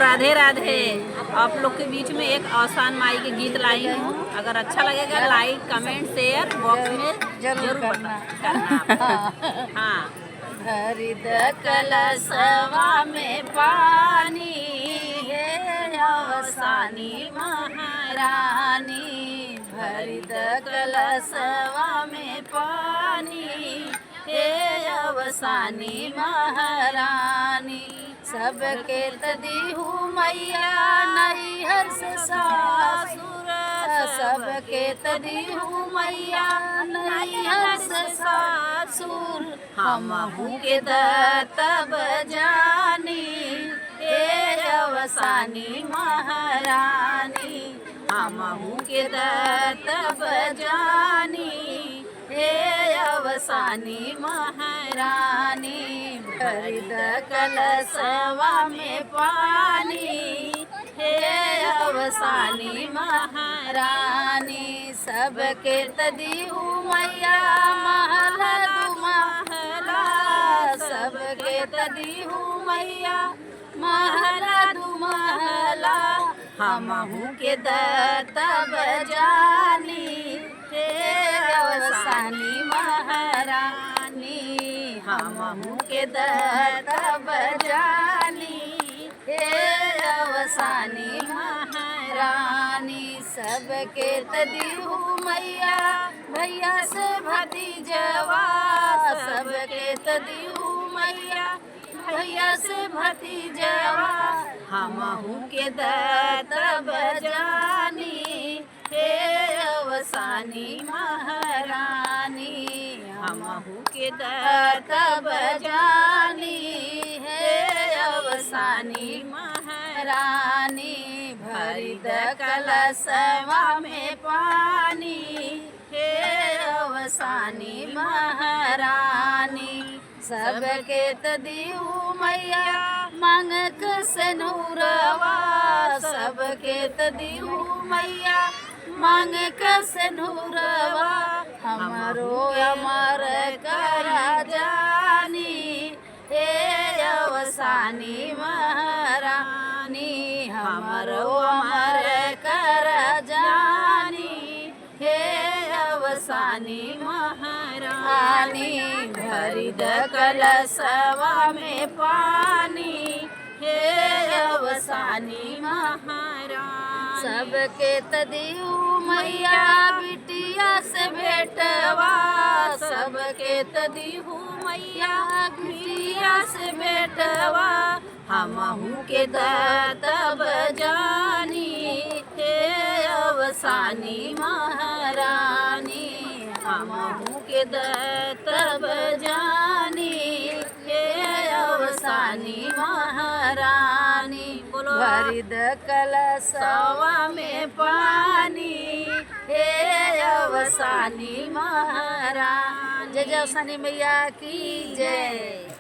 राधे राधे। आप लोग के बीच में एक आसान माई के गीत लाई हूँ। अगर अच्छा लगेगा लाइक कमेंट शेयर बॉक्स में जरूर करना। हाँ। भरी द कलशवा में पानी है अवसानी महारानी। भरी द कलशवा में पानी हे अवसानी महारानी। सबके तदी हूँ मैया नैहर से सासुर। सबके तदी हूँ मैया नैहर से सासुर। हमहू के तब जानी हे अवसानी महारानी। हमहू के तब जानी हे अवसानी महारानी। भरी द कलशवा में पानी हे अवसानी महारानी। सबके तदी हूँ मैया महला दुमहला। सबके तदी हूँ मैया महला दुमहला। हमहू के तब जानी हे अवसानी महारानी। हमहू के तब जानी हे अवसानी महारानी। सबके तदी हूँ मैया भैया से भतीजवा। सबके तदी हूँ मैया भैया से भतीजवा। हमहू के तब जानी हे अवसानी महारानी। हमहू के तब जानी हे अवसानी महारानी। भरी द कलशवा में पानी हे अवसानी महारानी। सबके तदी हूँ मैया मांगक सनूरवा। सबके तदी हूँ मैया मांगक सनूरवा। हमारो अमर करा जानी हे अवसानी महारानी। हमारो अमर करा जानी हे अवसानी महारानी। भरी द कलशवा में पानी हे अवसानी महारानी। सबके तदी हूँ मैया बिटिया से बेटवा। सबके तदी हूँ मैया बिटिया से बेटवा। हमहू के तब जानी हे अवसानी महारानी। हमहू के तब जानी हे अवसानी महारानी। भरी द कलशवा में पानी हे अवसानी महारानी। जय जय अवसानी मैया की जय।